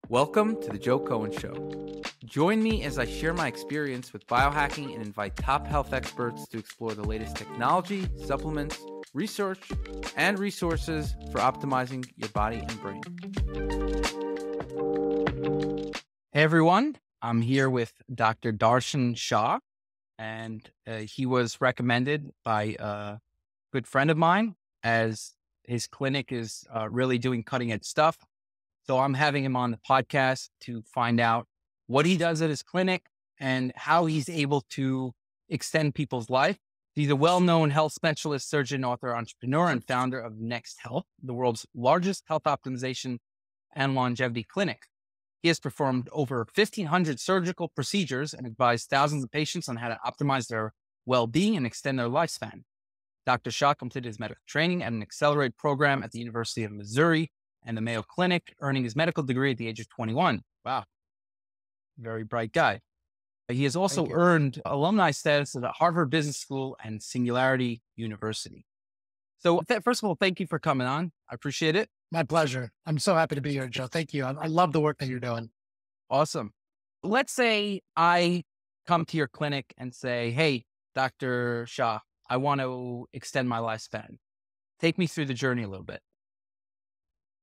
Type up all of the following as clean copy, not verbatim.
Welcome to the Joe Cohen Show. Join me as I share my experience with biohacking and invite top health experts to explore the latest technology, supplements, research, and resources for optimizing your body and brain. Hey everyone, I'm here with Dr. Darshan Shah, and he was recommended by a good friend of mine as his clinic is really doing cutting edge stuff. So I'm having him on the podcast to find out what he does at his clinic and how he's able to extend people's life. He's a well-known health specialist, surgeon, author, entrepreneur, and founder of Next Health, the world's largest health optimization and longevity clinic. He has performed over 1,500 surgical procedures and advised thousands of patients on how to optimize their well-being and extend their lifespan. Dr. Shah completed his medical training at an accelerated program at the University of Missouri and the Mayo Clinic, earning his medical degree at the age of 21. Wow. Very bright guy. He has also earned alumni status at Harvard Business School and Singularity University. So first of all, thank you for coming on. I appreciate it. My pleasure. I'm so happy to be here, Joe. Thank you. I love the work that you're doing. Awesome. Let's say I come to your clinic and say, hey, Dr. Shah, I want to extend my lifespan. Take me through the journey a little bit.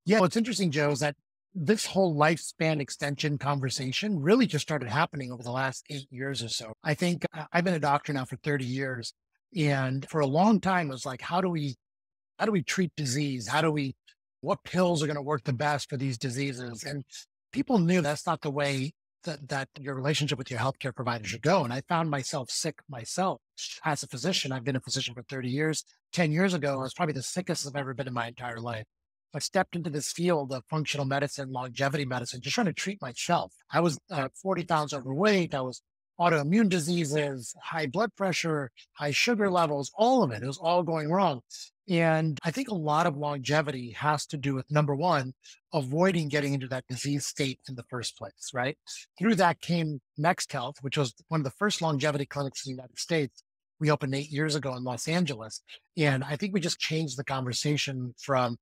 Yeah, what's interesting, Joe, is that this whole lifespan extension conversation really just started happening over the last 8 years or so. I think I've been a doctor now for 30 years. And for a long time, it was like, how do we treat disease? What pills are going to work the best for these diseases? And people knew that's not the way that your relationship with your healthcare provider should go. And I found myself sick myself as a physician. I've been a physician for 30 years. 10 years ago, I was probably the sickest I've ever been in my entire life. I stepped into this field of functional medicine, longevity medicine, just trying to treat myself. I was 40 pounds overweight. I was autoimmune diseases, high blood pressure, high sugar levels, all of it. It was all going wrong. And I think a lot of longevity has to do with, number one, avoiding getting into that disease state in the first place, right? Through that came Next Health, which was one of the first longevity clinics in the United States. We opened 8 years ago in Los Angeles. And I think we just changed the conversation from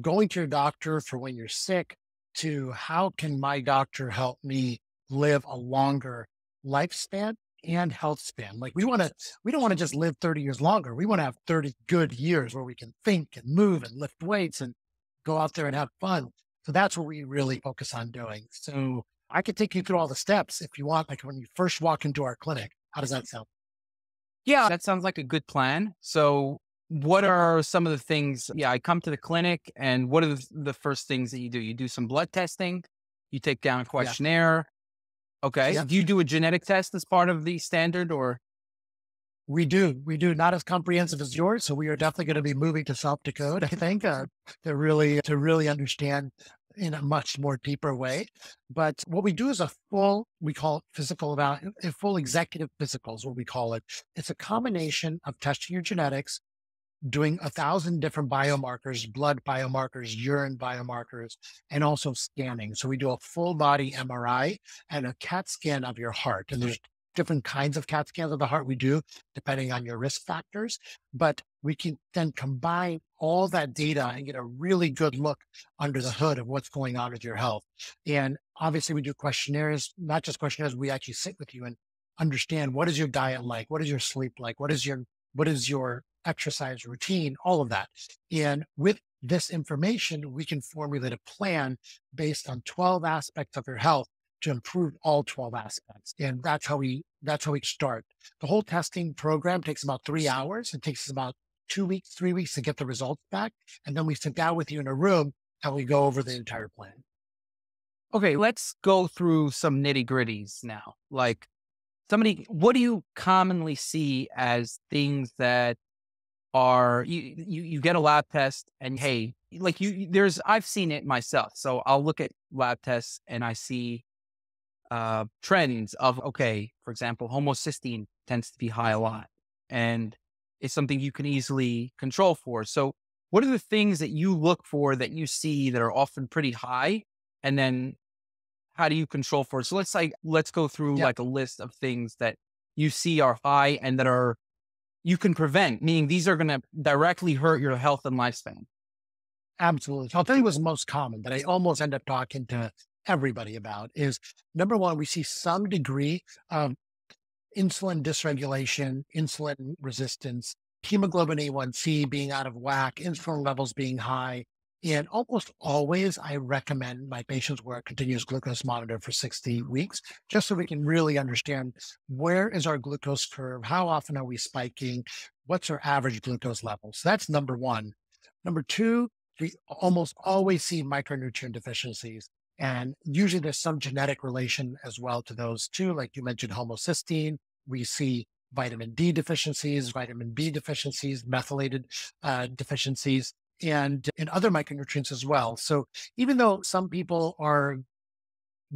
going to your doctor for when you're sick to how can my doctor help me live a longer lifespan and health span. Like we don't want to just live 30 years longer. We want to have 30 good years where we can think and move and lift weights and go out there and have fun. So that's what we really focus on doing. So I could take you through all the steps if you want, like when you first walk into our clinic. How does that sound? Yeah, that sounds like a good plan. So what are some of the things? Yeah, I come to the clinic, and what are the first things that you do? You do some blood testing, you take down a questionnaire. Yeah. Okay. Yeah. Do you do a genetic test as part of the standard, or? We do. Not as comprehensive as yours. So we are definitely going to be moving to SelfDecode, I think, to really understand in a much more deeper way. But what we do is we call it a full executive physical is what we call it. It's a combination of testing your genetics, doing 1,000 different biomarkers, blood biomarkers, urine biomarkers, and also scanning. So we do a full body MRI and a CAT scan of your heart. And there's different kinds of CAT scans of the heart we do, depending on your risk factors. But we can then combine all that data and get a really good look under the hood of what's going on with your health. And obviously we do questionnaires, not just questionnaires, we actually sit with you and understand what is your diet like? What is your sleep like? What is your exercise routine, all of that. And with this information, we can formulate a plan based on 12 aspects of your health to improve all 12 aspects. And that's how we start. The whole testing program takes about 3 hours. It takes us about 2 weeks, 3 weeks to get the results back. And then we sit down with you in a room and we go over the entire plan. Okay, let's go through some nitty gritties now. Like what do you commonly see as things that are, you get a lab test and hey, like I've seen it myself. So I'll look at lab tests and I see trends of, okay, for example, homocysteine tends to be high a lot and it's something you can easily control for. So what are the things that you look for that you see that are often pretty high? And then how do you control for it? So let's go through like a list of things that you see are high and that you can prevent, meaning these are going to directly hurt your health and lifespan. Absolutely. So I'll tell you what's most common that I almost end up talking to everybody about is number one, we see some degree of insulin dysregulation, insulin resistance, hemoglobin A1C being out of whack, insulin levels being high. And almost always, I recommend my patients wear a continuous glucose monitor for 60 weeks, just so we can really understand where is our glucose curve, how often are we spiking, what's our average glucose level. So that's number one. Number two, we almost always see micronutrient deficiencies. And usually there's some genetic relation as well to those too. Like you mentioned, homocysteine, we see vitamin D deficiencies, vitamin B deficiencies, methylated deficiencies, and other micronutrients as well. So even though some people are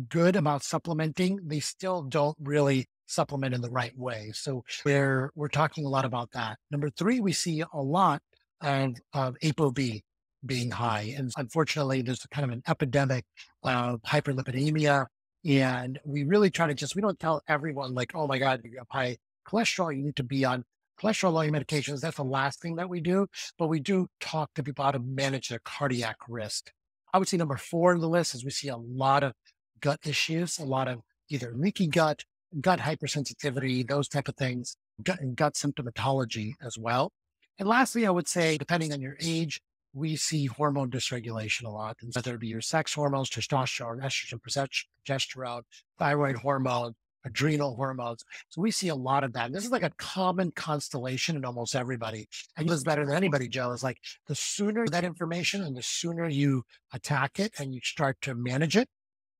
good about supplementing, they still don't really supplement in the right way. So we're talking a lot about that. Number three, we see a lot of ApoB being high. And unfortunately, there's kind of an epidemic of hyperlipidemia. And we really try to we don't tell everyone like, oh my God, you have high cholesterol, you need to be on cholesterol lowering medications. That's the last thing that we do. But we do talk to people how to manage their cardiac risk. I would say number four on the list is we see a lot of gut issues, a lot of either leaky gut, gut hypersensitivity, those type of things, gut symptomatology as well. And lastly, I would say, depending on your age, we see hormone dysregulation a lot, and whether it be your sex hormones, testosterone, estrogen, progesterone, thyroid hormone, adrenal hormones. So we see a lot of that. And this is like a common constellation in almost everybody. And this is better than anybody, Joe, is like the sooner that information and the sooner you attack it and you start to manage it,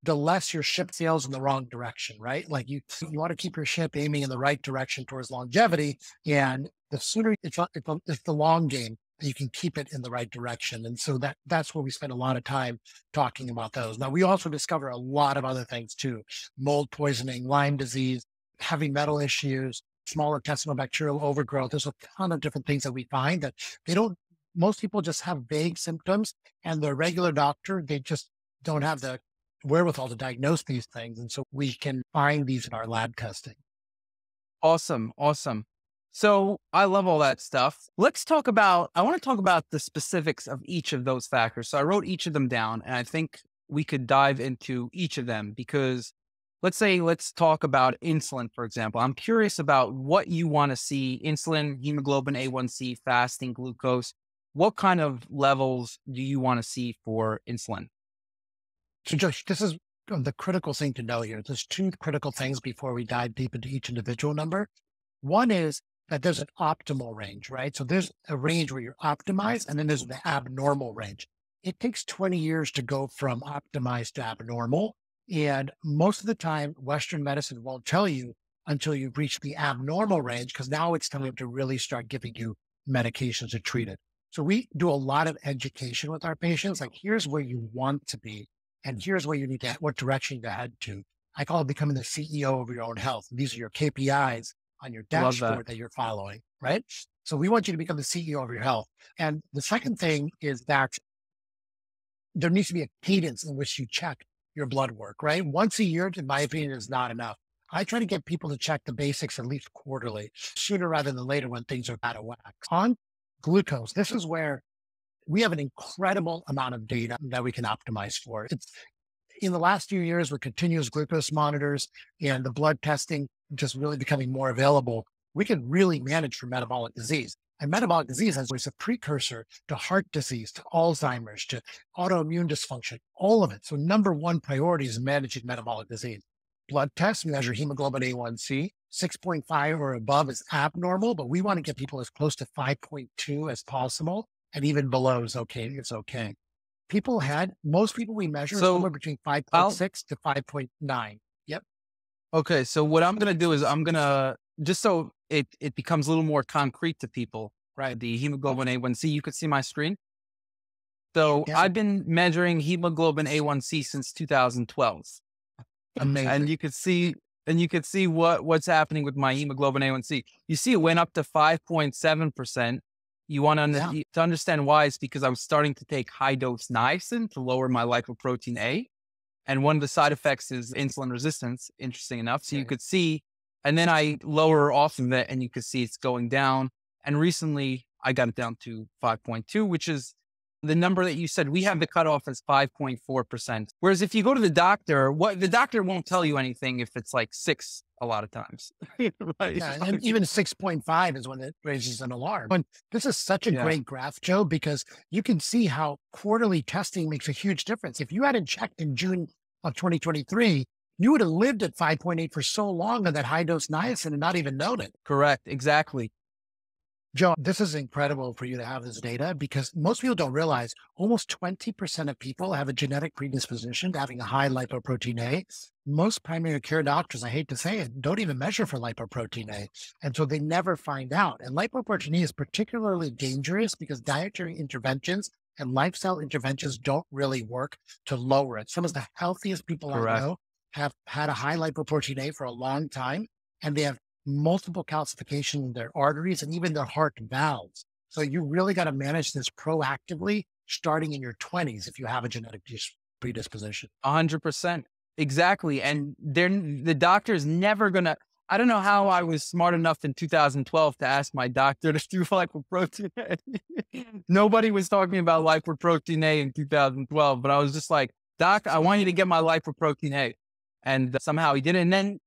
the less your ship sails in the wrong direction, right? Like you want to keep your ship aiming in the right direction towards longevity. And the sooner it's the long game, you can keep it in the right direction. And so that's where we spend a lot of time talking about those. Now, we also discover a lot of other things too: mold poisoning, Lyme disease, heavy metal issues, small intestinal bacterial overgrowth. There's a ton of different things that we find that most people just have vague symptoms, and the regular doctor, they just don't have the wherewithal to diagnose these things. And so we can find these in our lab testing. Awesome. Awesome. So I love all that stuff. I want to talk about the specifics of each of those factors. So I wrote each of them down, and I think we could dive into each of them because let's talk about insulin, for example. I'm curious about what you want to see: insulin, hemoglobin A1C, fasting glucose. What kind of levels do you want to see for insulin? So Josh, this is the critical thing to know here. There's two critical things before we dive deep into each individual number. One is that there's an optimal range, right? So there's a range where you're optimized, and then there's the abnormal range. It takes 20 years to go from optimized to abnormal. And most of the time, Western medicine won't tell you until you've reached the abnormal range, because now it's time to really start giving you medications to treat it. So we do a lot of education with our patients. Like, here's where you want to be, and here's where you need to, what direction to head to. I call it becoming the CEO of your own health. These are your KPIs on your dashboard that you're following, right? So we want you to become the CEO of your health. And the second thing is that there needs to be a cadence in which you check your blood work, right? Once a year, in my opinion, is not enough. I try to get people to check the basics at least quarterly, sooner rather than later when things are out of whack. On glucose, this is where we have an incredible amount of data that we can optimize for. It's in the last few years with continuous glucose monitors and the blood testing just really becoming more available, we can really manage for metabolic disease. And metabolic disease is a precursor to heart disease, to Alzheimer's, to autoimmune dysfunction, all of it. So number one priority is managing metabolic disease. Blood tests measure hemoglobin A1C. 6.5 or above is abnormal, but we want to get people as close to 5.2 as possible. And even below is okay. It's okay. Most people we measure somewhere between 5.6 to 5.9. Yep. Okay. So what I'm going to do is just so it becomes a little more concrete to people, right? The hemoglobin A1C, you could see my screen. So yeah. I've been measuring hemoglobin A1C since 2012. Amazing. And you could see what's happening with my hemoglobin A1C. You see it went up to 5.7%. You want to understand why. It's because I was starting to take high dose niacin to lower my lipoprotein A. And one of the side effects is insulin resistance, interesting enough. So you could see, and then I lower off of it and you could see it's going down. And recently I got it down to 5.2, which is The number that you said, we have the cutoff as 5.4%. Whereas if you go to the doctor, the doctor won't tell you anything if it's like 6 a lot of times. Right. Yeah, and even 6.5 is when it raises an alarm. And this is such a Yeah, great graph, Joe, because you can see how quarterly testing makes a huge difference. If you hadn't checked in June of 2023, you would have lived at 5.8 for so long on that high dose niacin and not even known it. correct. Exactly. Joe, this is incredible for you to have this data because most people don't realize almost 20% of people have a genetic predisposition to having a high lipoprotein A. Most primary care doctors, I hate to say it, don't even measure for lipoprotein A. And so they never find out. And lipoprotein A is particularly dangerous because dietary interventions and lifestyle interventions don't really work to lower it. Some of the healthiest people I Correct. know have had a high lipoprotein A for a long time, and they have multiple calcification in their arteries and even their heart valves. So you really got to manage this proactively starting in your 20s if you have a genetic predisposition. 100%. Exactly. And the doctor's never going to, I don't know how I was smart enough in 2012 to ask my doctor to do lipoprotein A. Nobody was talking about lipoprotein A in 2012, but I was just like, Doc, I want you to get my lipoprotein A. And somehow he did it. And then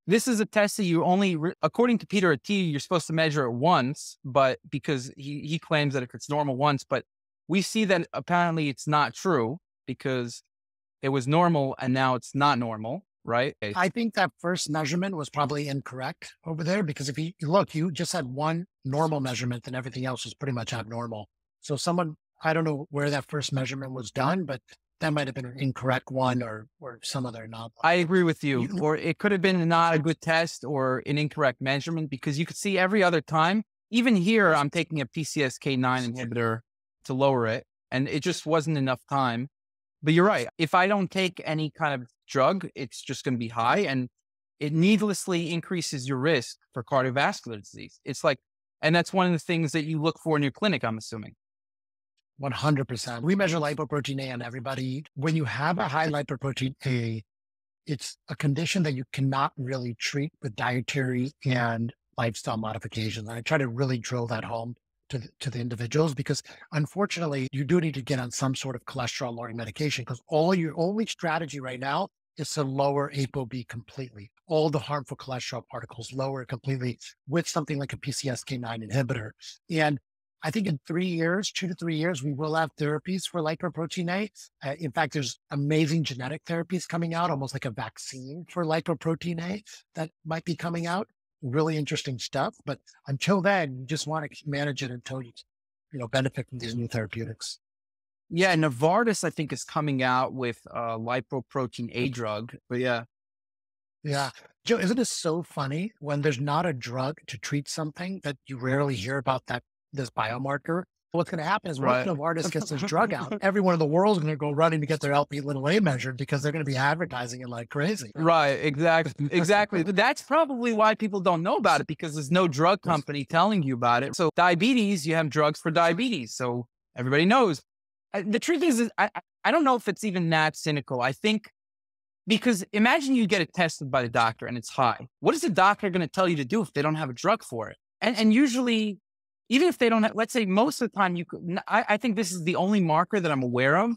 this is a test that you only, according to Peter Attia, you're supposed to measure it once, but because he claims that if it's normal once, but we see that apparently it's not true because it was normal and now it's not normal, right? I think that first measurement was probably incorrect over there because if you look, you just had one normal measurement and everything else was pretty much abnormal. So someone, I don't know where that first measurement was done, but that might have been an incorrect one or some other anomaly. I agree with you. Or it could have been not a good test or an incorrect measurement because you could see every other time, even here, I'm taking a PCSK9 inhibitor to lower it and it just wasn't enough time. But you're right. If I don't take any kind of drug, it's just going to be high and it needlessly increases your risk for cardiovascular disease. It's like, and that's one of the things that you look for in your clinic, I'm assuming. 100%. We measure lipoprotein A on everybody. When you have a high lipoprotein A, it's a condition that you cannot really treat with dietary and lifestyle modifications. And I try to really drill that home to the individuals because unfortunately you do need to get on some sort of cholesterol lowering medication because your only strategy right now is to lower ApoB completely. All the harmful cholesterol particles lower it completely with something like a PCSK9 inhibitor. And I think in 3 years, 2 to 3 years, we will have therapies for lipoprotein A. In fact, there's amazing genetic therapies coming out, almost like a vaccine for lipoprotein A that might be coming out. Really interesting stuff. But until then, you just want to manage it until you benefit from these new therapeutics. Yeah, Novartis, I think, is coming out with a lipoprotein A drug. But yeah. Yeah. Joe, isn't it so funny when there's not a drug to treat something that you rarely hear about this biomarker? What's going to happen is once Novartis gets this drug out, everyone in the world is going to go running to get their Lp(a) measured because they're going to be advertising it like crazy. Right. Exactly. Exactly. But that's probably why people don't know about it because there's no drug company telling you about it. So diabetes, you have drugs for diabetes. So everybody knows. The truth is I don't know if it's even that cynical. I think because imagine you get it tested by the doctor and it's high. What is the doctor going to tell you to do if they don't have a drug for it? And usually, even if they don't have, let's say most of the time I think this is the only marker that I'm aware of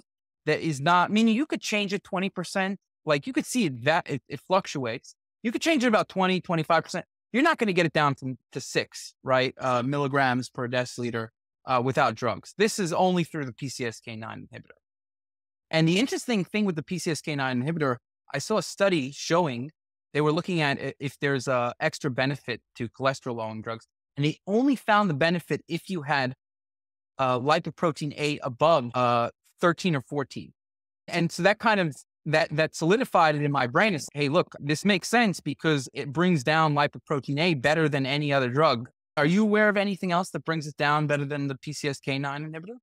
that is not, meaning you could change it 20%. Like you could see it fluctuates. You could change it about 20, 25%. You're not going to get it down to 6, right? Milligrams per deciliter without drugs. This is only through the PCSK9 inhibitor. And the interesting thing with the PCSK9 inhibitor, I saw a study showing they were looking at if there's a extra benefit to cholesterol lowering drugs. And they only found the benefit if you had lipoprotein A above 13 or 14. And so that kind of, that solidified it in my brain is, hey, look, this makes sense because it brings down lipoprotein A better than any other drug. Are you aware of anything else that brings it down better than the PCSK9 inhibitor?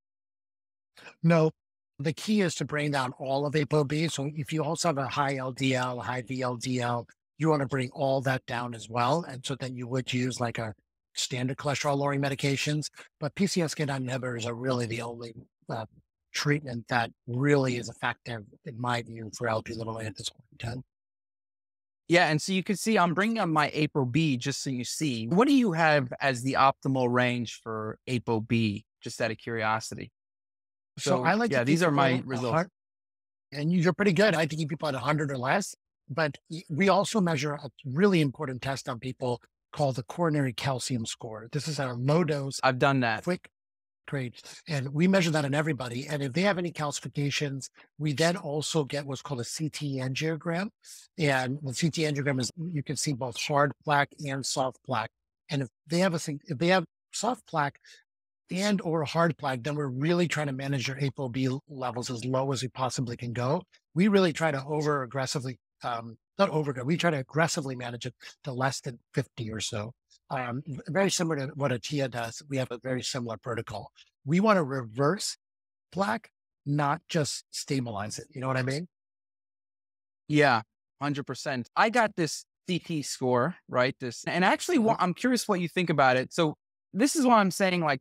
No. The key is to bring down all of ApoB. So if you also have a high LDL, high VLDL, you want to bring all that down as well. And so then you would use like a standard cholesterol lowering medications, but PCSK9 inhibitors are really the only treatment that really is effective, in my view, for Lp(a) at this point in time. Yeah, and so you can see I'm bringing up my ApoB just so you see. What do you have as the optimal range for ApoB, just out of curiosity? So So I like to yeah, keep these are my people results. and you're pretty good. I like to keep people at 100 or less. But we also measure a really important test on people called the coronary calcium score. This is a low dose, I've done that. quick trade. And we measure that on everybody. And if they have any calcifications, we then also get what's called a CT angiogram. And the CT angiogram is, you can see both hard plaque and soft plaque. And if they have if they have soft plaque and or hard plaque, then we're really trying to manage your ApoB levels as low as we possibly can go. We really try to we try to aggressively manage it to less than 50 or so. Very similar to what Atia does. We have a very similar protocol. We want to reverse plaque, not just stabilize it. You know what I mean? Yeah, 100%. I got this CT score, right? And actually, I'm curious what you think about it. So this is why I'm saying, like,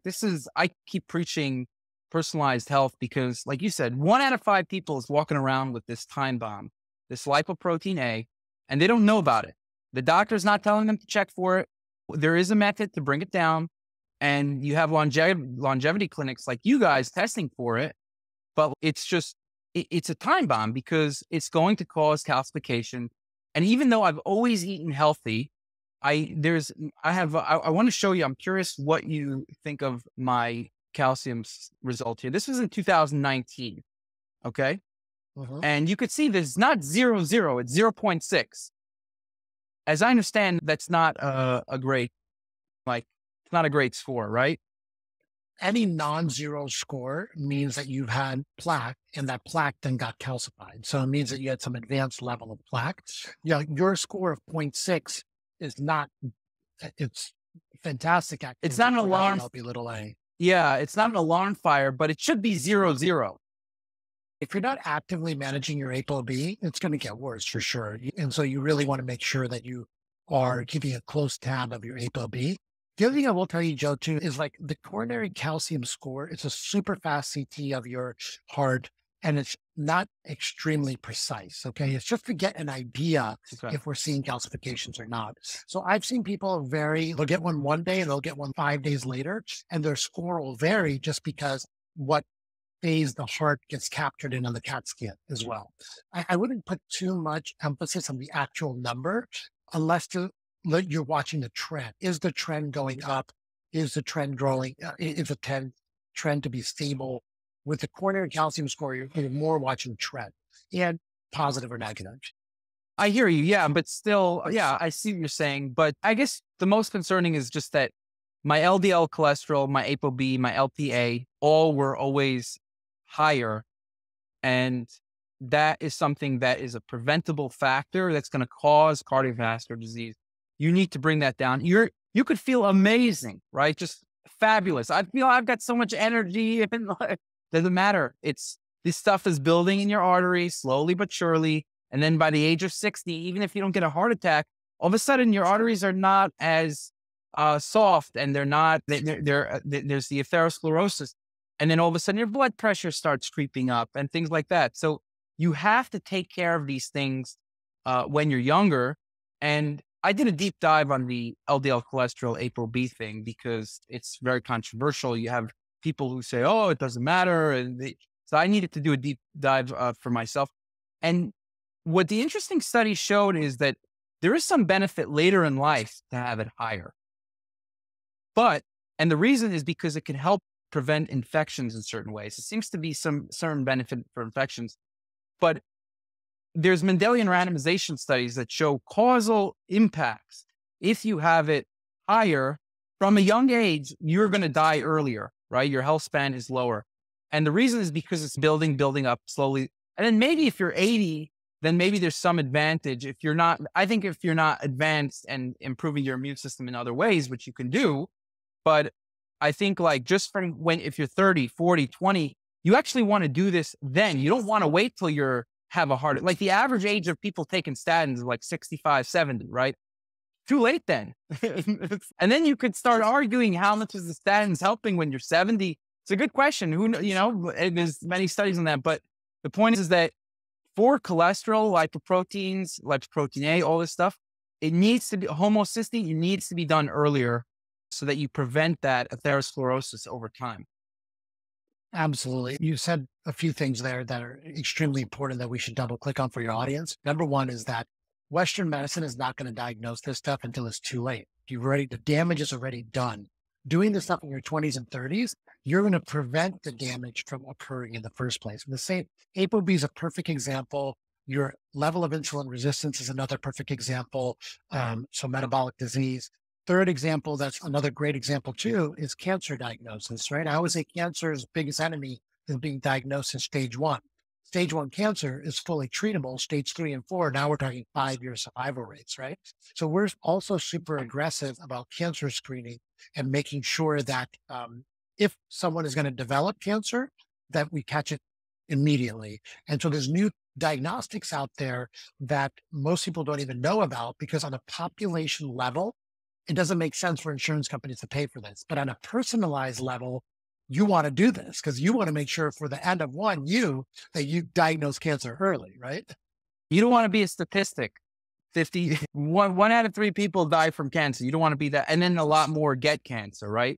I keep preaching personalized health because, like you said, 1 out of 5 people is walking around with this time bomb, this lipoprotein A, and they don't know about it. The doctor's not telling them to check for it. There is a method to bring it down, and you have longevity clinics like you guys testing for it, but it's a time bomb because it's going to cause calcification. And even though I've always eaten healthy, I want to show you, I'm curious what you think of my calcium result here. This was in 2019. Okay. And you could see there's not 0, it's 0.6. As I understand, that's not a great, it's not a great score, right? Any non-zero score means that you've had plaque and that plaque then got calcified. So it means that you had some advanced level of plaque. Your score of 0.6 is not, it's fantastic. It's not an alarm. LP(a). Yeah, it's not an alarm fire, but it should be 0. If you're not actively managing your ApoB, it's going to get worse for sure. And so you really want to make sure that you are keeping a close tab of your ApoB. The other thing I will tell you, Joe, too, is like the coronary calcium score. It's a super fast CT of your heart, and it's not extremely precise. Okay. It's just to get an idea if we're seeing calcifications or not. So I've seen people they'll get one day and they'll get one 5 days later, and their score will vary just because what phase the heart gets captured in on the CAT scan as well. I wouldn't put too much emphasis on the actual number unless you're watching the trend. Is the trend going up? Is the trend growing? Is the trend to be stable? With the coronary calcium score, you're more watching trend and positive or negative. I hear you. Yeah. But still, yeah, I see what you're saying. But I guess the most concerning is just that my LDL cholesterol, my ApoB, my LPA, all were always higher. And that is something that is a preventable factor that's going to cause cardiovascular disease. You need to bring that down. You could feel amazing, right? Just fabulous. I feel I've got so much energy. And doesn't matter. This stuff is building in your arteries slowly but surely. And then by the age of 60, even if you don't get a heart attack, all of a sudden your arteries are not as soft, and there's the atherosclerosis. And then all of a sudden your blood pressure starts creeping up and things like that. So you have to take care of these things when you're younger. And I did a deep dive on the LDL cholesterol ApoB thing because it's very controversial. You have people who say, oh, it doesn't matter. So I needed to do a deep dive for myself. And what the interesting study showed is that there is some benefit later in life to have it higher. And the reason is because it can help prevent infections in certain ways. It seems to be some certain benefit for infections, but there's Mendelian randomization studies that show causal impacts. If you have it higher from a young age, you're going to die earlier, right? Your health span is lower. And the reason is because it's building up slowly. And then maybe if you're 80, then maybe there's some advantage. If you're not advanced and improving your immune system in other ways, which you can do, but I think like just from if you're 30, 40, 20, you actually want to do this then. You don't want to wait till have a heart. Like the average age of people taking statins is like 65, 70, right? Too late then. And then you could start arguing how much is the statins helping when you're 70. It's a good question. There's many studies on that, but the point is that for cholesterol, lipoproteins, lipoprotein A, all this stuff, it needs to be homocysteine. It needs to be done earlier so that you prevent that atherosclerosis over time. Absolutely. You said a few things there that are extremely important that we should double click on for your audience. Number one is that Western medicine is not going to diagnose this stuff until it's too late. The damage is already done. Doing this stuff in your 20s and 30s, you're going to prevent the damage from occurring in the first place. And the same, ApoB is a perfect example. Your level of insulin resistance is another perfect example. So metabolic disease. Third example, that's another great example too, is cancer diagnosis, right? I always say cancer's biggest enemy is being diagnosed in stage one. Stage one cancer is fully treatable. Stage 3 and 4, now we're talking 5-year survival rates, right? So we're also super aggressive about cancer screening and making sure that if someone is going to develop cancer, that we catch it immediately. And so there's new diagnostics out there that most people don't even know about because on a population level, it doesn't make sense for insurance companies to pay for this. But on a personalized level, you want to do this because you want to make sure for the end of that you diagnose cancer early, right? You don't want to be a statistic. 1 out of 3 people die from cancer. You don't want to be that. And then a lot more get cancer, right?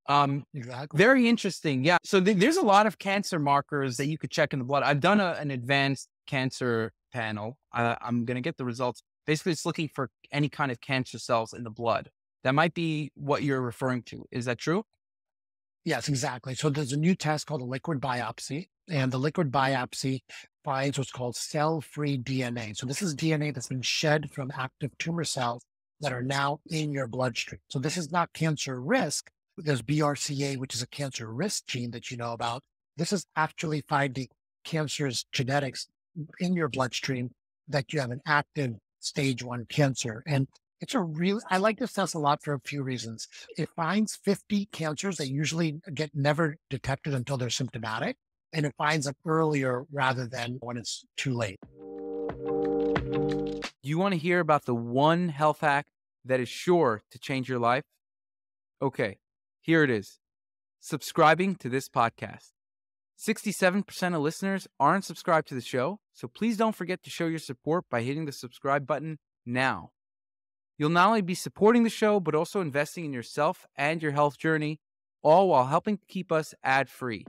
Exactly. Very interesting. Yeah. So there's a lot of cancer markers that you could check in the blood. I've done an advanced cancer panel. I'm going to get the results. Basically, it's looking for any kind of cancer cells in the blood. That might be what you're referring to. Is that true? Yes, exactly. So there's a new test called a liquid biopsy, and the liquid biopsy finds what's called cell-free DNA. So this is DNA that's been shed from active tumor cells that are now in your bloodstream. So this is not cancer risk. There's BRCA, which is a cancer risk gene that you know about. This is actually finding cancer's genetics in your bloodstream that you have an active stage 1 cancer. And I like this test a lot for a few reasons. It finds 50 cancers that usually get never detected until they're symptomatic. And it finds them earlier rather than when it's too late. You want to hear about the one health hack that is sure to change your life? Okay, here it is. Subscribing to this podcast. 67% of listeners aren't subscribed to the show, so please don't forget to show your support by hitting the subscribe button now. You'll not only be supporting the show, but also investing in yourself and your health journey, all while helping to keep us ad-free.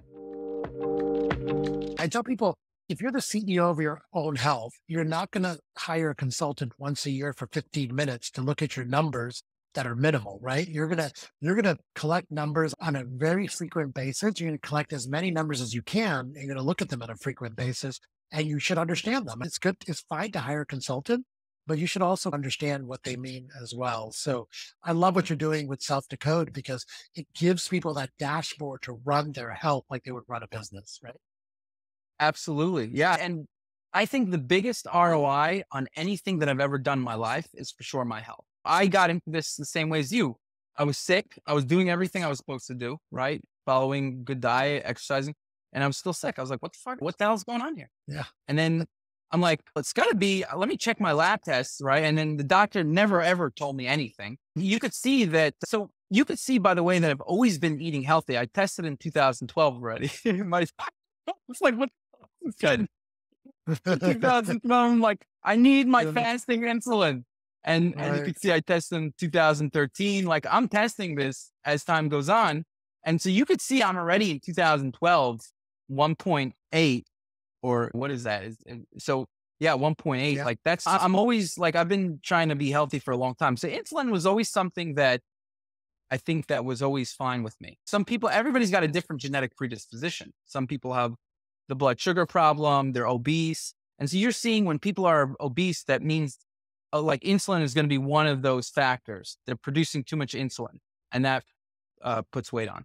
I tell people, if you're the CEO of your own health, you're not going to hire a consultant once a year for 15 minutes to look at your numbers that are minimal, right? You're going to collect numbers on a very frequent basis. You're going to collect as many numbers as you can. You're going to look at them on a frequent basis, and you should understand them. It's fine to hire a consultant, but you should also understand what they mean as well. So I love what you're doing with SelfDecode because it gives people that dashboard to run their health like they would run a business, right? Absolutely. Yeah. And I think the biggest ROI on anything that I've ever done in my life is for sure my health. I got into this the same way as you. I was sick. I was doing everything I was supposed to do, right? Following good diet, exercising, and I was still sick. I was like, what the fuck? What the hell's going on here? Yeah. And then I'm like, it's got to be, let me check my lab tests, right? And then the doctor never, ever told me anything. You could see that. So you could see, by the way, that I've always been eating healthy. I tested in 2012 already. It's like, what? It's good. 2012, I'm like, I need my fasting insulin. And you can see I tested in 2013. Like I'm testing this as time goes on. And so you could see I'm already in 2012, 1.8 or what is that? So yeah, 1.8. Yeah. Like I'm always like, I've been trying to be healthy for a long time. So insulin was always something that I think that was always fine with me. Everybody's got a different genetic predisposition. Some people have the blood sugar problem, they're obese. And so you're seeing when people are obese, that means like insulin is going to be one of those factors. They're producing too much insulin and that puts weight on.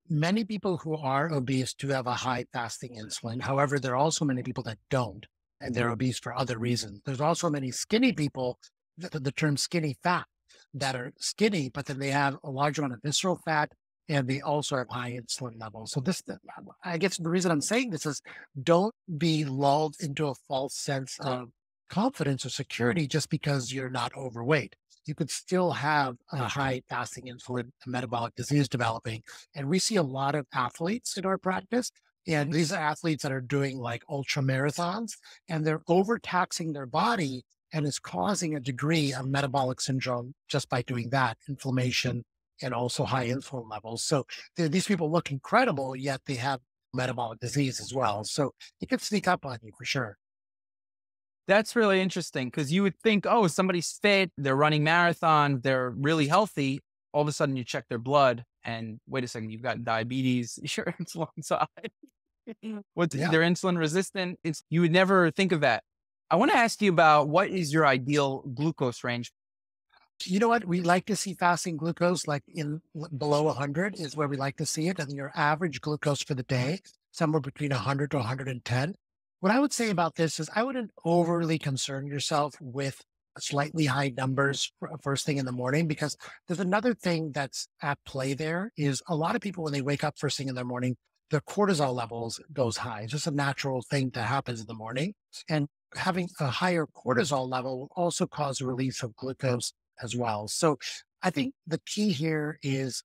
Many people who are obese do have a high fasting insulin. However, there are also many people that don't, and they're obese for other reasons. There's also many skinny people, the term skinny fat, that are skinny, but then they have a large amount of visceral fat and they also have high insulin levels. So I guess the reason I'm saying this is don't be lulled into a false sense of confidence or security just because you're not overweight. You could still have a high fasting insulin and metabolic disease developing. And we see a lot of athletes in our practice. And these are athletes that are doing like ultra marathons and they're overtaxing their body and is causing a degree of metabolic syndrome just by doing that, inflammation and also high insulin levels. So these people look incredible, yet they have metabolic disease as well. So it can sneak up on you for sure. That's really interesting because you would think, oh, somebody's fit, they're running marathon, they're really healthy. All of a sudden you check their blood and wait a second, you've got diabetes, your insulin's high. What Yeah. they're insulin resistant. You would never think of that. I want to ask you about what is your ideal glucose range? You know what? We like to see fasting glucose like in below 100 is where we like to see it. And your average glucose for the day, somewhere between 100 to 110. What I would say about this is I wouldn't overly concern yourself with slightly high numbers first thing in the morning, because there's another thing that's at play there is a lot of people, when they wake up first thing in the morning, their cortisol levels goes high. It's just a natural thing that happens in the morning. And having a higher cortisol level will also cause a release of glucose as well. So I think the key here is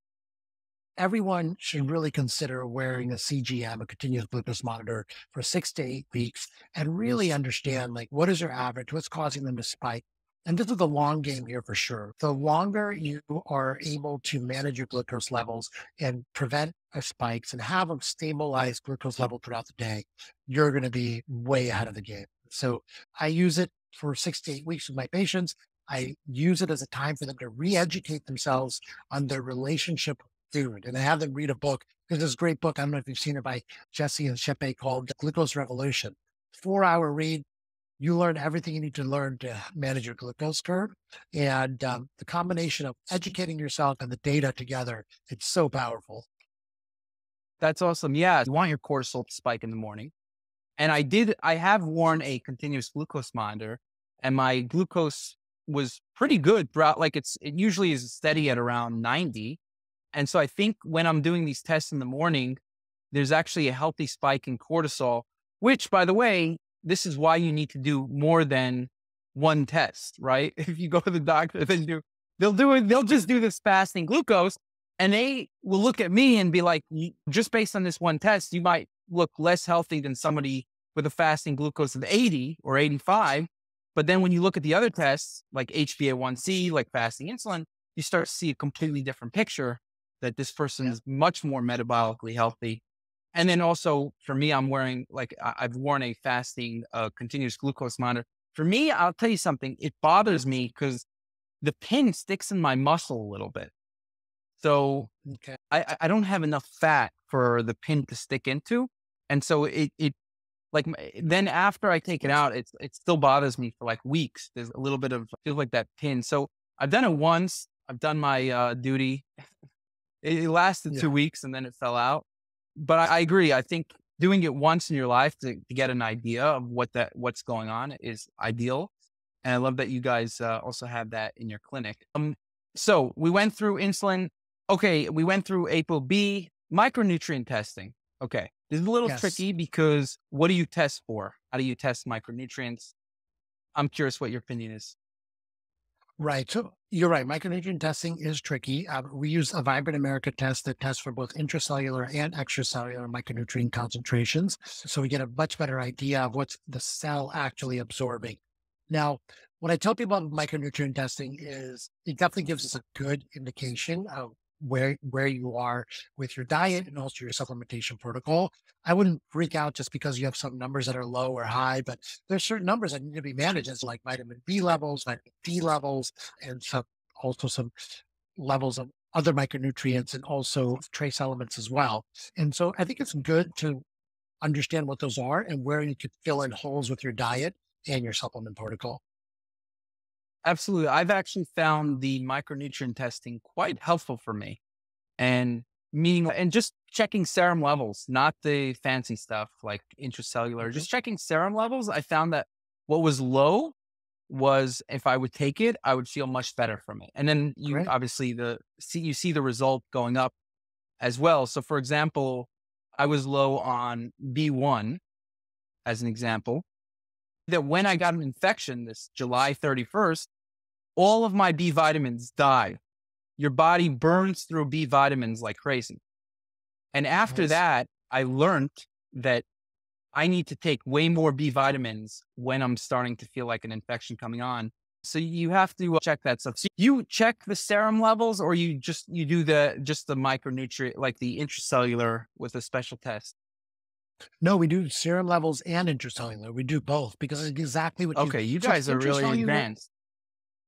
everyone should really consider wearing a CGM, a continuous glucose monitor, for 6 to 8 weeks and really understand like what is their average, what's causing them to spike. And this is the long game here for sure. The longer you are able to manage your glucose levels and prevent spikes and have a stabilized glucose level throughout the day, you're going to be way ahead of the game. So I use it for 6 to 8 weeks with my patients. I use it as a time for them to re-educate themselves on their relationship with food. And I have them read a book. There's this great book, I don't know if you've seen it, by Jesse and Shepe, called The Glucose Revolution. 4-hour read. You learn everything you need to learn to manage your glucose curve. And the combination of educating yourself and the data together, it's so powerful. That's awesome. Yeah. You want your cortisol to spike in the morning. And I have worn a continuous glucose monitor and my glucose was pretty good throughout. Like it usually is steady at around 90. And so I think when I'm doing these tests in the morning, there's actually a healthy spike in cortisol, which, by the way, this is why you need to do more than one test, right? If you go to the doctor, they'll just do this fasting glucose and they will look at me and be like, just based on this one test, you might look less healthy than somebody with a fasting glucose of 80 or 85. But then when you look at the other tests, like HbA1c, like fasting insulin, you start to see a completely different picture that this person is much more metabolically healthy. And then also for me, I'm wearing I've worn a fasting continuous glucose monitor. For me, I'll tell you something, it bothers me because the pin sticks in my muscle a little bit. So Okay. I don't have enough fat for the pin to stick into. And so then after I take it out, it still bothers me for like weeks. There's a little bit of, feels like that pin. So I've done it once. I've done my duty. It lasted Yeah. 2 weeks and then it fell out. But I agree. I think doing it once in your life to get an idea of what's going on is ideal. And I love that you guys also have that in your clinic. So we went through insulin. Okay, we went through ApoB, micronutrient testing. Okay, this is a little Yes. tricky because what do you test for? How do you test micronutrients? I'm curious what your opinion is. Right. So you're right. Micronutrient testing is tricky. We use a Vibrant America test that tests for both intracellular and extracellular micronutrient concentrations. So we get a much better idea of what's the cell actually absorbing. Now, what I tell people about micronutrient testing is it definitely gives us a good indication of where you are with your diet and also your supplementation protocol. I wouldn't freak out just because you have some numbers that are low or high, but there's certain numbers that need to be managed, as like vitamin B levels, vitamin D levels, and some levels of other micronutrients and also trace elements as well. And so I think it's good to understand what those are and where you could fill in holes with your diet and your supplement protocol. Absolutely. I've actually found the micronutrient testing quite helpful for me. And meaning, and just checking serum levels, not the fancy stuff like intracellular, Mhm. just checking serum levels. I found that what was low was if I would take it, I would feel much better from it. And then you Great. obviously you see the result going up as well. So for example, I was low on B1 as an example, that when I got an infection this July 31st, all of my B vitamins died. Your body burns through B vitamins like crazy. And after Nice. that, I learned that I need to take way more B vitamins when I'm starting to feel like an infection coming on. So you have to check that stuff. So you check the serum levels, or you do just the micronutrient, like the intracellular with a special test? No, we do serum levels and intracellular. We do both because it's exactly what you. Okay, you So the guys are really intracellular, advanced.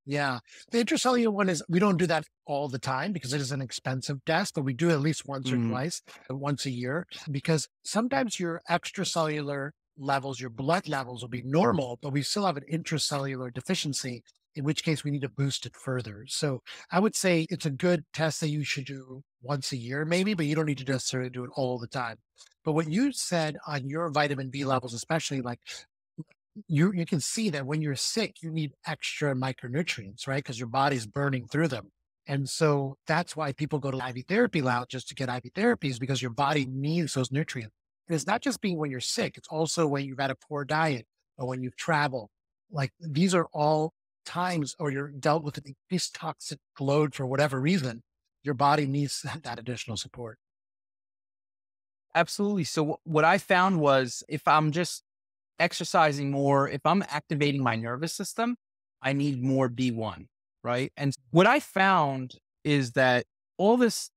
yeah, the intracellular one is we don't do that all the time because it is an expensive test, but we do at least once or Mm, twice, once a year, because sometimes your extracellular levels, your blood levels will be normal, but we still have an intracellular deficiency, in which case we need to boost it further. So I would say it's a good test that you should do once a year, maybe, but you don't need to necessarily do it all the time. But what you said on your vitamin B levels, especially like you can see that when you're sick, you need extra micronutrients, right? Because your body's burning through them. And so that's why people go to IV therapy now just to get IV therapies because your body needs those nutrients. And it's not just being when you're sick, it's also when you've had a poor diet or when you've traveled. Like these are all times or you're dealt with an increased toxic load for whatever reason. Your body needs that additional support. absolutely. So what I found was if I'm just exercising more, if I'm activating my nervous system, I need more B1, right? And what I found is that all this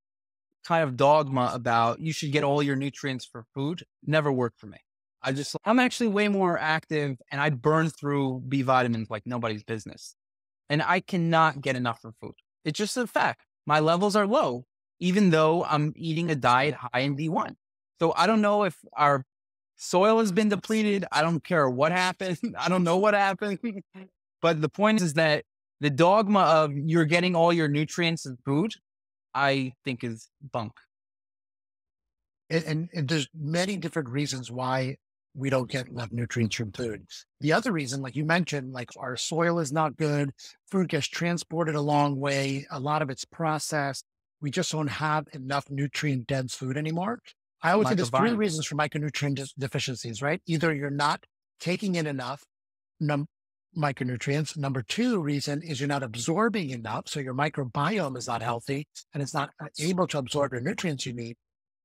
kind of dogma about you should get all your nutrients for food never worked for me. I'm actually way more active and I burn through B vitamins like nobody's business. And I cannot get enough from food. It's just a fact. My levels are low, even though I'm eating a diet high in B1. So I don't know if our soil has been depleted. I don't care what happened. I don't know what happened. But the point is that the dogma of you're getting all your nutrients in food, I think is bunk. And there's many different reasons why we don't get enough nutrients from food. The other reason, like you mentioned, like our soil is not good, food gets transported a long way, a lot of it's processed. We just don't have enough nutrient dense food anymore. I would say there's three Microbiome. reasons for micronutrient deficiencies, right? Either you're not taking in enough num- micronutrients. Number two reason is you're not absorbing enough. So your microbiome is not healthy and it's not able to absorb your nutrients you need,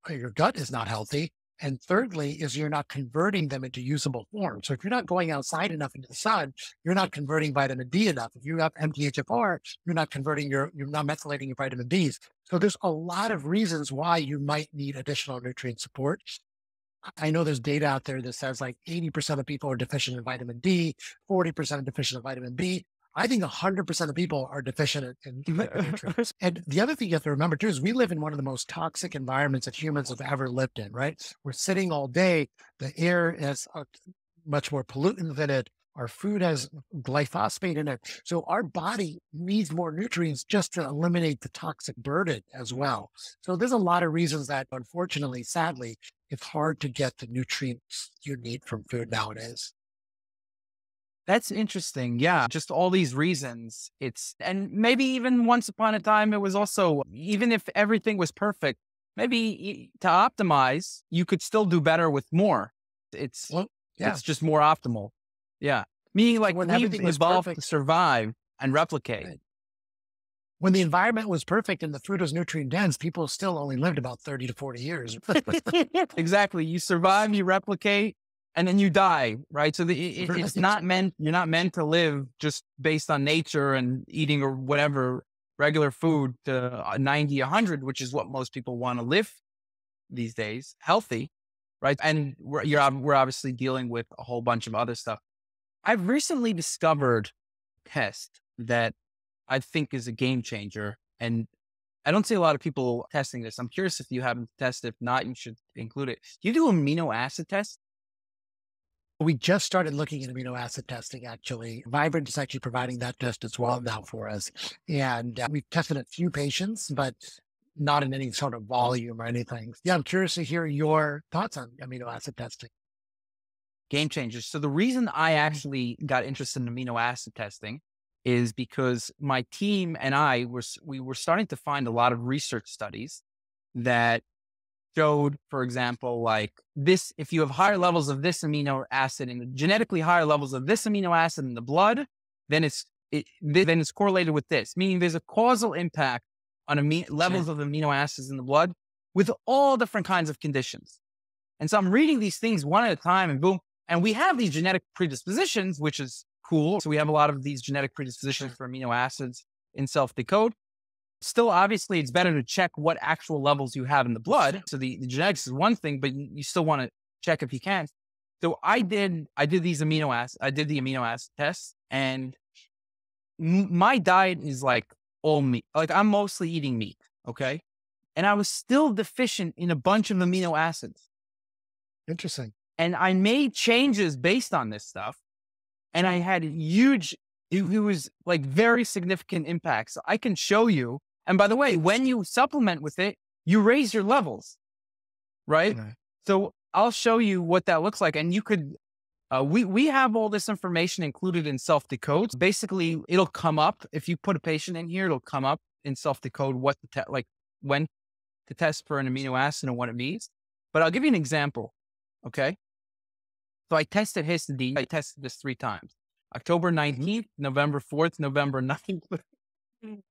your gut is not healthy. And thirdly, is you're not converting them into usable form. So if you're not going outside enough into the sun, you're not converting vitamin D enough. If you have MTHFR, you're not methylating your vitamin Ds. So there's a lot of reasons why you might need additional nutrient support. I know there's data out there that says like 80% of people are deficient in vitamin D, 40% are deficient in vitamin B. I think 100% of people are deficient in micronutrients. And the other thing you have to remember too is we live in one of the most toxic environments that humans have ever lived in, right? We're sitting all day. The air has much more pollutants in it. Our food has glyphosate in it. So our body needs more nutrients just to eliminate the toxic burden as well. So there's a lot of reasons that unfortunately, sadly, it's hard to get the nutrients you need from food nowadays. That's interesting. Yeah. Just all these reasons. And maybe even once upon a time, it was also, even if everything was perfect, maybe to optimize, you could still do better with more. It's, Well, yeah. it's just more optimal. Yeah. Meaning So like when we've everything was evolved to perfect, survive and replicate. right, when the environment was perfect and the food was nutrient dense, people still only lived about 30 to 40 years. Exactly. You survive, you replicate, and then you die, right? So it's Right. not meant, you're not meant to live just based on nature and eating or whatever regular food to 90, 100, which is what most people want to live these days, healthy, right? And we're obviously dealing with a whole bunch of other stuff. I've recently discovered a test that I think is a game changer. And I don't see a lot of people testing this. I'm curious if you haven't tested. If not, you should include it. You do amino acid test? We just started looking at amino acid testing, actually. Vibrant is actually providing that test as well now for us. And we've tested a few patients, but not in any sort of volume or anything. Yeah, I'm curious to hear your thoughts on amino acid testing. Game changers. So the reason I actually got interested in amino acid testing is because my team and we were starting to find a lot of research studies that showed, for example, like this, if you have higher levels of this amino acid and genetically higher levels of this amino acid in the blood, then then it's correlated with this, meaning there's a causal impact on levels of amino acids in the blood with all different kinds of conditions. And so I'm reading these things one at a time and boom. And we have these genetic predispositions, which is cool. So we have a lot of these genetic predispositions for amino acids in SelfDecode. Still, obviously, it's better to check what actual levels you have in the blood. So the genetics is one thing, but you still want to check if you can. So I did the amino acid tests, and my diet is like all meat. Like I'm mostly eating meat. Okay. And I was still deficient in a bunch of amino acids. Interesting. And I made changes based on this stuff. And I had it was like very significant impacts. So I can show you. And by the way, when you supplement with it, you raise your levels, right? Okay. So I'll show you what that looks like. And you could, we have all this information included in SelfDecode. Basically, it'll come up. If you put a patient in here, it'll come up in SelfDecode when to test for an amino acid and what it means. But I'll give you an example. Okay. So I tested histidine. I tested this 3 times. October 19th, November 4th, November 9th.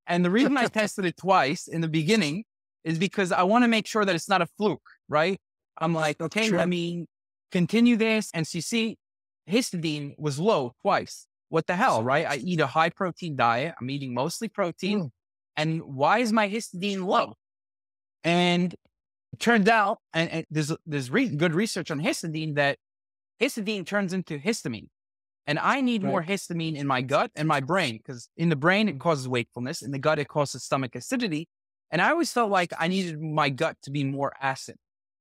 And the reason I tested it twice in the beginning is because I want to make sure that it's not a fluke, right? I'm like, okay, Sure. let me continue this. And so you see, histidine was low twice. What the hell, right? I eat a high protein diet. I'm eating mostly protein. And why is my histidine low? And it turned out, and there's good research on histidine, that histidine turns into histamine. And I need more histamine in my gut and my brain, because in the brain, it causes wakefulness. In the gut, it causes stomach acidity. And I always felt like I needed my gut to be more acid.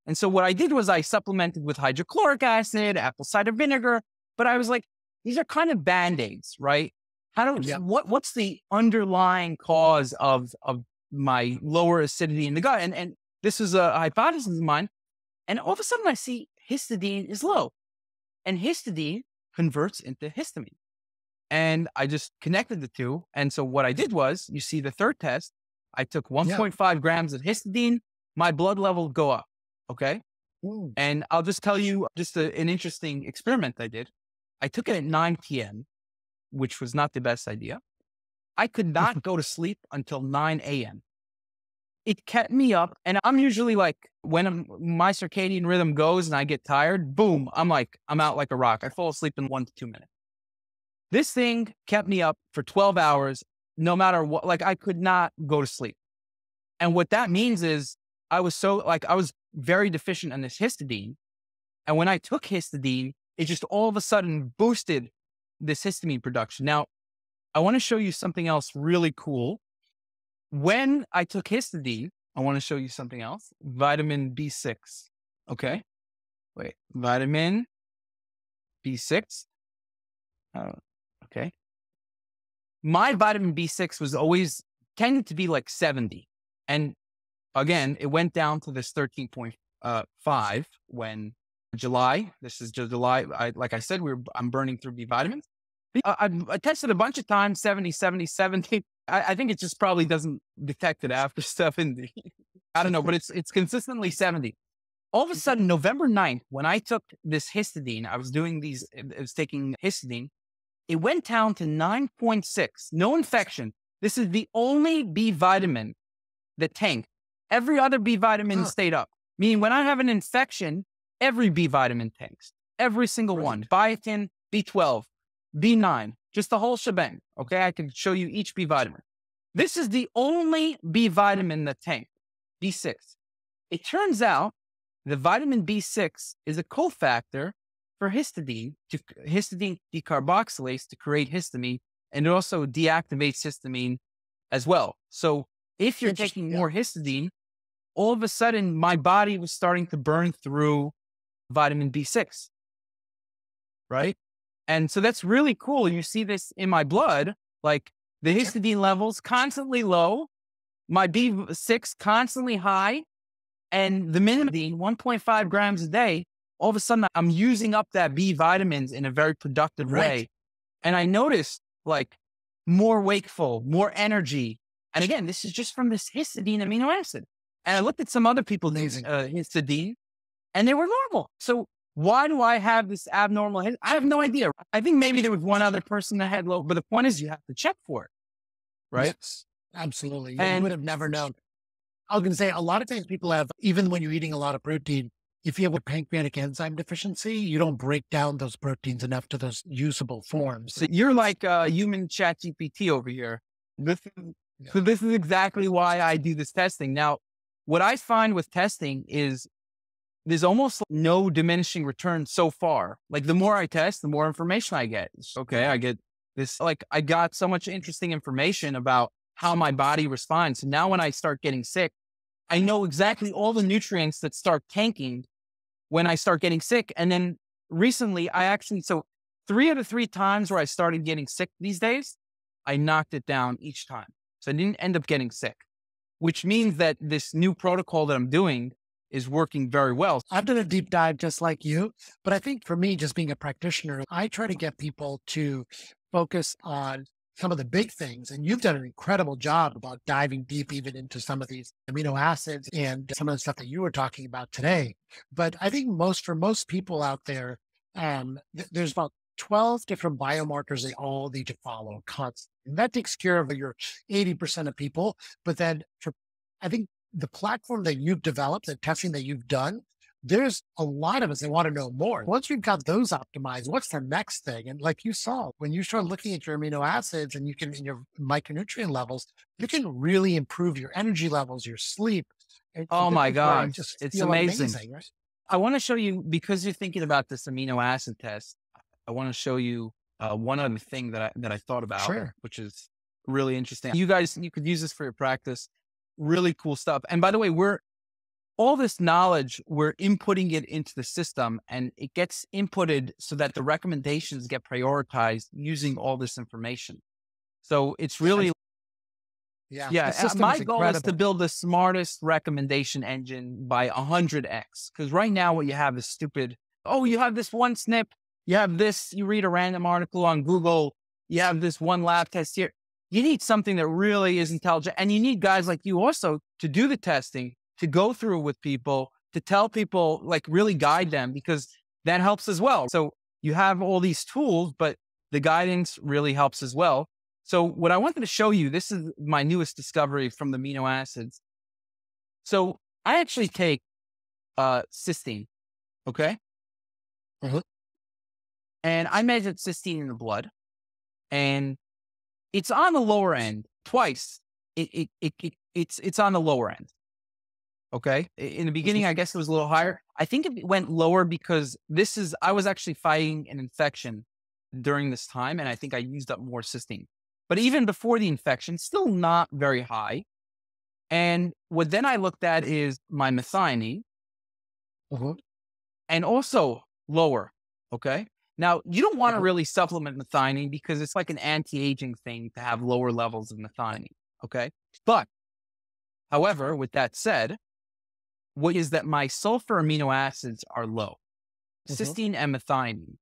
And so what I did was I supplemented with hydrochloric acid, apple cider vinegar. But I was like, these are kind of Band-Aids, right? What's the underlying cause of my lower acidity in the gut? And this is a hypothesis of mine. And all of a sudden I see histidine is low, and histidine converts into histamine. And I just connected the two. And so what I did was, you see the third test, I took 1.5 grams of histidine, my blood level would go up. Okay. And I'll just tell you an interesting experiment I did. I took it at 9 p.m., which was not the best idea. I could not go to sleep until 9 a.m. It kept me up. And I'm usually like, when my circadian rhythm goes and I get tired, boom, I'm out like a rock. I fall asleep in 1 to 2 minutes. This thing kept me up for 12 hours, no matter what. Like I could not go to sleep. And what that means is I was very deficient in this histidine. And when I took histidine, it just all of a sudden boosted this histamine production. Now, I want to show you something else really cool. When I took histidine, I want to show you something else. Vitamin B6. Okay. Wait, vitamin B6. Okay. My vitamin B6 was always tended to be like 70. And again, it went down to this 13.5 when July. This is July. Like I said, I'm burning through B vitamins. I tested a bunch of times, 70, 70, 70. I think it just probably doesn't detect it after 70. I don't know, but it's consistently 70. All of a sudden, November 9th, when I took this histidine, I was taking histidine. It went down to 9.6, no infection. This is the only B vitamin that tanked. Every other B vitamin stayed up. Meaning when I have an infection, every B vitamin tanks. Every single one. Biotin, B12, B9, just the whole shebang. Okay, I can show you each B vitamin. This is the only B vitamin that tanked, B6. It turns out the vitamin B6 is a cofactor for histidine decarboxylase to create histamine, and it also deactivates histamine as well. So if you're taking more histidine, all of a sudden my body was starting to burn through vitamin B6, right? And so that's really cool. You see this in my blood, like the histidine levels constantly low, my B6 constantly high, and the minimum 1.5 grams a day. All of a sudden, I'm using up that B vitamins in a very productive way. And I noticed like more wakeful, more energy. And again, this is just from this histidine amino acid. And I looked at some other people's histidine, and they were normal. So why do I have this abnormal? I have no idea. I think maybe there was one other person that had low, but the point is you have to check for it, right? Yes, absolutely. And you would have never known. I was going to say, a lot of times people have, even when you're eating a lot of protein, if you have a pancreatic enzyme deficiency, you don't break down those proteins enough to those usable forms. So you're like a human chat GPT over here. This is, Yeah. so this is exactly why I do this testing. Now, what I find with testing is there's almost no diminishing return so far. Like the more I test, the more information I get. Okay, I get this, like I got so much interesting information about how my body responds. And now when I start getting sick, I know exactly all the nutrients that start tanking when I start getting sick. And then recently so 3 of the 3 times where I started getting sick these days, I knocked it down each time. So I didn't end up getting sick, which means that this new protocol that I'm doing is working very well. I've done a deep dive just like you, but I think for me, just being a practitioner, I try to get people to focus on some of the big things. And you've done an incredible job about diving deep even into some of these amino acids and some of the stuff that you were talking about today. But I think for most people out there, there's about 12 different biomarkers they all need to follow constantly. And that takes care of your 80% of people. But then I think the platform that you've developed, the testing that you've done, there's a lot of us that want to know more. Once we've got those optimized, what's the next thing? And like you saw, when you start looking at your amino acids and in your micronutrient levels, you can really improve your energy levels, your sleep. Oh my God, it's amazing. Right? I want to show you, because you're thinking about this amino acid test, I want to show you one other thing that I thought about, Sure. which is really interesting. You guys, you could use this for your practice. Really cool stuff. And by the way, all this knowledge, we're inputting it into the system, and it gets inputted so that the recommendations get prioritized using all this information. So it's really, yeah. My goal is to build the smartest recommendation engine by 100x. Because right now what you have is stupid. Oh, you have this one snip. You have this, you read a random article on Google. You have this one lab test here. You need something that really is intelligent. And you need guys like you also to do the testing, to go through with people, to tell people, like really guide them, because that helps as well. So you have all these tools, but the guidance really helps as well. So what I wanted to show you, this is my newest discovery from the amino acids. So I actually take cysteine, okay? And I measured cysteine in the blood, and it's on the lower end twice. It's on the lower end. Okay. In the beginning, I guess it was a little higher. I think it went lower because I was actually fighting an infection during this time. And I think I used up more cysteine, but even before the infection, still not very high. And what then I looked at is my methionine, and also lower. Okay. Now, you don't want to really supplement methionine because it's like an anti-aging thing to have lower levels of methionine. Okay. But however, with that said, what is that my sulfur amino acids are low, cysteine and methionine.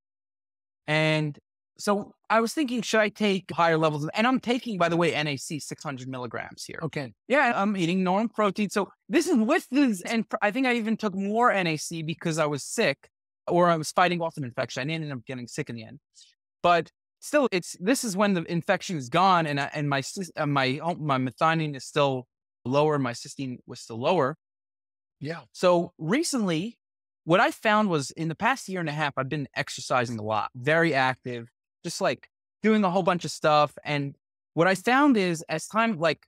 And so I was thinking, should I take higher levels? And I'm taking, by the way, NAC 600 milligrams here. Okay. Yeah, I'm eating normal protein. So this is with this. And I think I even took more NAC because I was sick, or I was fighting off an infection. I didn't end up getting sick in the end. But still, this is when the infection is gone, and my methionine is still lower. My cysteine was still lower. Yeah. So recently, what I found was in the past year and a half, I've been exercising a lot, very active, just like doing a whole bunch of stuff. And what I found is as time, like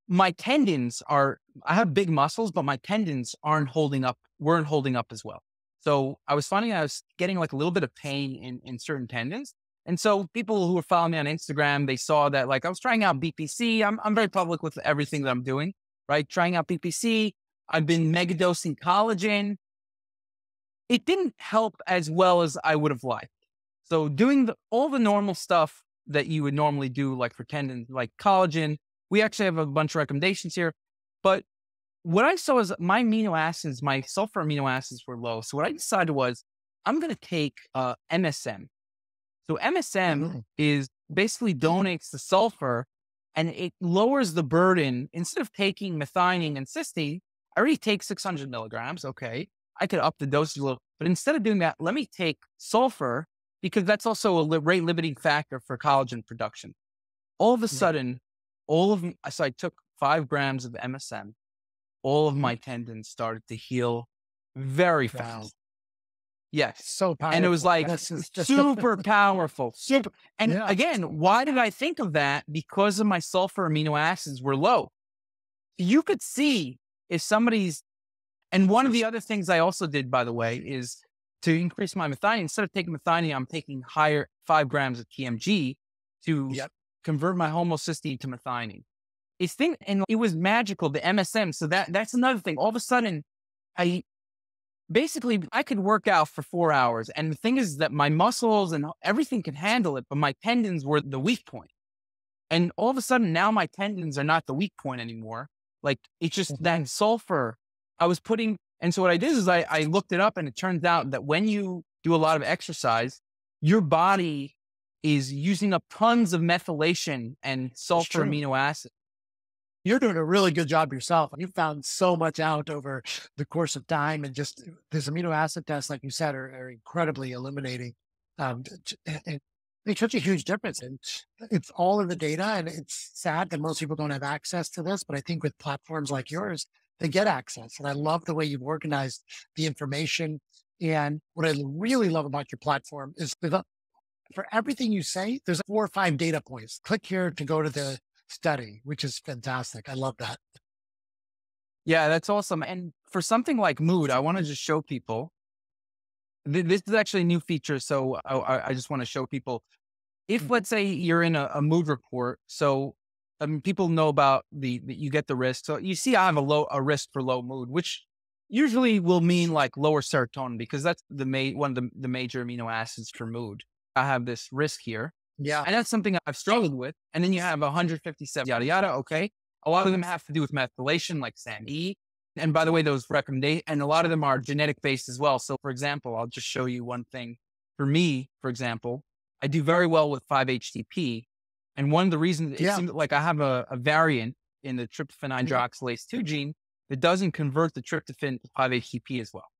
my tendons I have big muscles, but my tendons weren't holding up as well. So I was finding I was getting like a little bit of pain in certain tendons. And so people who were following me on Instagram, they saw that like I was trying out BPC. I'm very public with everything that I'm doing, right? Trying out BPC. I've been megadosing collagen. It didn't help as well as I would have liked. So doing all the normal stuff that you would normally do, like for tendons, like collagen, we actually have a bunch of recommendations here. But what I saw is my amino acids, my sulfur amino acids were low. So what I decided was I'm going to take MSM. So MSM is basically donates the sulfur, and it lowers the burden. Instead of taking methionine and cysteine, I already take 600 milligrams. Okay. I could up the dosage a little, but instead of doing that, let me take sulfur, because that's also a rate limiting factor for collagen production. All of a sudden, so I took 5 grams of MSM. All of my tendons started to heal very Wow. fast. Yes. So And it was powerful. like This is just, super powerful, super. And yeah, again, why did I think of that? Because of my sulfur amino acids were low. You could see if somebody's, and one of the other things I also did, by the way, is to increase my methionine. Instead of taking methionine, I'm taking higher 5 grams of TMG to yep. convert my homocysteine to methionine. And it was magical, the MSM. So that's another thing. All of a sudden, I I could work out for 4 hours. And the thing is that my muscles and everything could handle it, but my tendons were the weak point. And all of a sudden now my tendons are not the weak point anymore. Like it's just Mhm. that sulfur I was putting. And so what I did is I looked it up, and it turns out that when you do a lot of exercise, your body is using up tons of methylation and It's sulfur true. amino acids. You're doing a really good job yourself. You found so much out over the course of time, and just this amino acid tests, like you said, are incredibly illuminating. And make such a huge difference. And it's all in the data. And it's sad that most people don't have access to this, but I think with platforms like yours, they get access. And I love the way you've organized the information. And what I really love about your platform is for everything you say, there's 4 or 5 data points. Click here to go to the study, which is fantastic. I love that. Yeah, that's awesome. And for something like mood, I want to just show people this is actually a new feature. So I just want to show people if, Mhm. let's say, you're in a mood report. So I mean, people know about you get the risk. So you see, I have a risk for low mood, which usually will mean like lower serotonin, because that's one of the major amino acids for mood. I have this risk here, Yeah. and that's something I've struggled with. And then you have 157 yada yada. Okay, a lot of them have to do with methylation, like SAM-E. And by the way, those recommendation, and a lot of them are genetic based as well. So, for example, I'll just show you one thing. For me, for example, I do very well with 5-HTP. And one of the reasons it Yeah. seems like I have a variant in the tryptophan Mhm. hydroxylase 2 gene that doesn't convert the tryptophan to 5-HTP as well.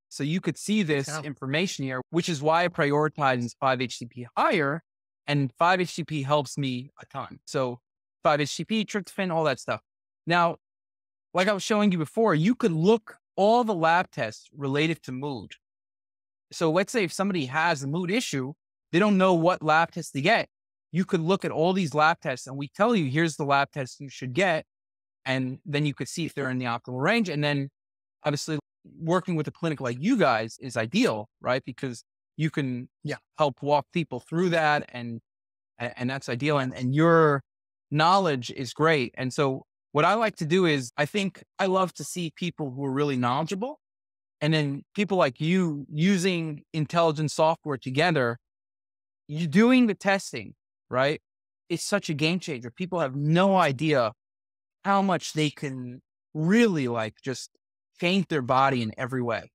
So you could see this Yeah. information here, which is why I prioritize 5-HTP higher, and 5-HTP helps me a ton. So 5-HTP, tryptophan, all that stuff. Now, like I was showing you before, you could look all the lab tests related to mood. So let's say if somebody has a mood issue, they don't know what lab test to get. You could look at all these lab tests, and we tell you, here's the lab test you should get. And then you could see if they're in the optimal range. And then obviously working with a clinic like you guys is ideal, right? Because you can Yeah. help walk people through that, and that's ideal. And your knowledge is great. And so what I like to do is I think I love to see people who are really knowledgeable, and then people like you using intelligent software together, you doing the testing, right? It's such a game changer. People have no idea how much they can really like just change their body in every way.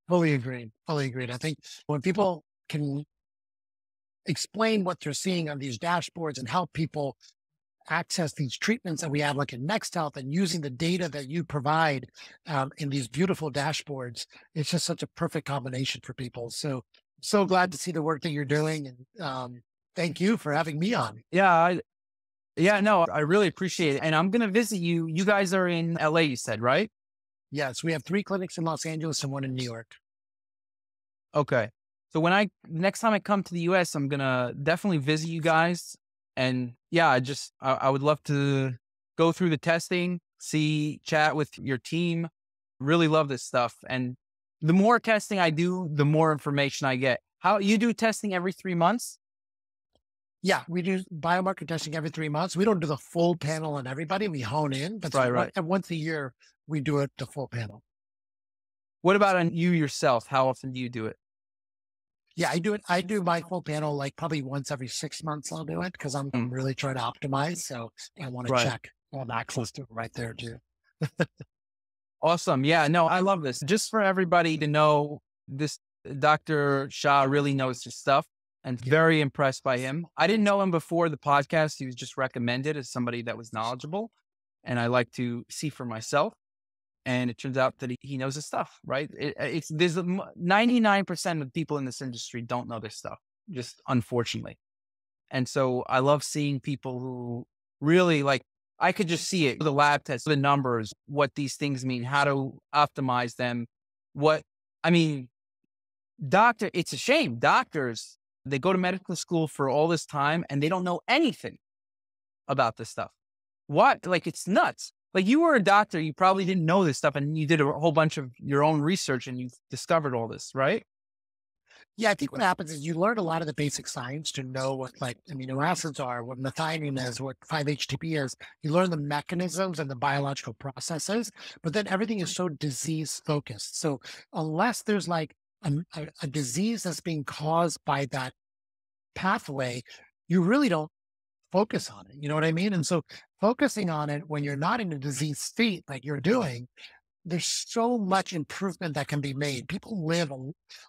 Fully agreed. Fully agreed. I think when people can explain what they're seeing on these dashboards and help people access these treatments that we have, like in Next Health, and using the data that you provide in these beautiful dashboards, it's just such a perfect combination for people. So glad to see the work that you're doing. And thank you for having me on. Yeah, no, I really appreciate it. And I'm going to visit you. You guys are in LA, you said, right? Yes, we have 3 clinics in Los Angeles and 1 in New York. Okay. So next time I come to the US, I'm going to definitely visit you guys. And yeah, I would love to go through the testing, chat with your team. Really love this stuff. And the more testing I do, the more information I get. How you do testing every 3 months? Yeah, we do biomarker testing every 3 months. We don't do the full panel on everybody. We hone in, but Right. once a year, we do it the full panel. What about on you yourself? How often do you do it? Yeah, I do it. I do my full panel like probably once every 6 months. I'll do it because I'm Mm, really trying to optimize. So I want to right. check all the access to it right there too. Awesome. Yeah, no, I love this. Just for everybody to know, this Dr. Shah really knows his stuff, and Yeah. very impressed by him. I didn't know him before the podcast. He was just recommended as somebody that was knowledgeable, and I like to see for myself. And it turns out that he knows his stuff, right? There's 99% of people in this industry don't know this stuff, just unfortunately. And so I love seeing people who really like, I could just see it, the lab tests, the numbers, what these things mean, how to optimize them. what, I mean, it's a shame. Doctors, they go to medical school for all this time and they don't know anything about this stuff. What? Like, it's nuts. Like, you were a doctor, you probably didn't know this stuff, and you did a whole bunch of your own research and you discovered all this, right? Yeah, I think what happens is you learn a lot of the basic science to know what like amino acids are, what methionine is, what 5-HTP is. You learn the mechanisms and the biological processes, but then everything is so disease focused. So unless there's like a disease that's being caused by that pathway, you really don't focus on it. You know what I mean? And so focusing on it when you're not in a disease state like you're doing, there's so much improvement that can be made. People live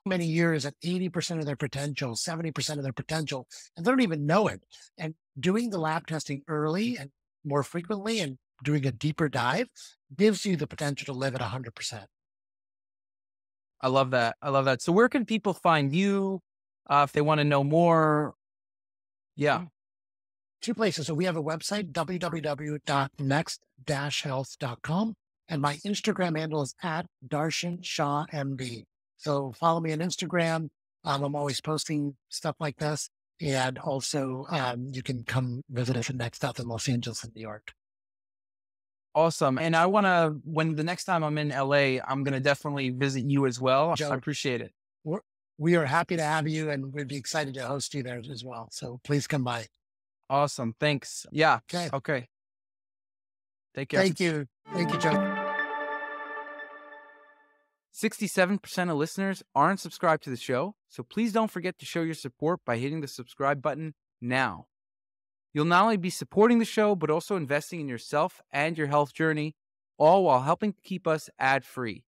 many years at 80% of their potential, 70% of their potential, and they don't even know it. And doing the lab testing early and more frequently and doing a deeper dive gives you the potential to live at 100%. I love that. I love that. So where can people find you if they want to know more? Yeah. Two places. So we have a website, www.next-health.com. And my Instagram handle is at Darshan Shah MD. So follow me on Instagram. I'm always posting stuff like this. And also you can come visit us at Next Health in Los Angeles and New York. Awesome. And I want to, when the next time I'm in LA, I'm going to definitely visit you as well. Joe, I appreciate it. We are happy to have you, and we'd be excited to host you there as well. So please come by. Awesome. Thanks. Yeah. Okay. Take care. Thank you. Thank you, Joe. 67% of listeners aren't subscribed to the show, so please don't forget to show your support by hitting the subscribe button now. You'll not only be supporting the show, but also investing in yourself and your health journey, all while helping to keep us ad-free.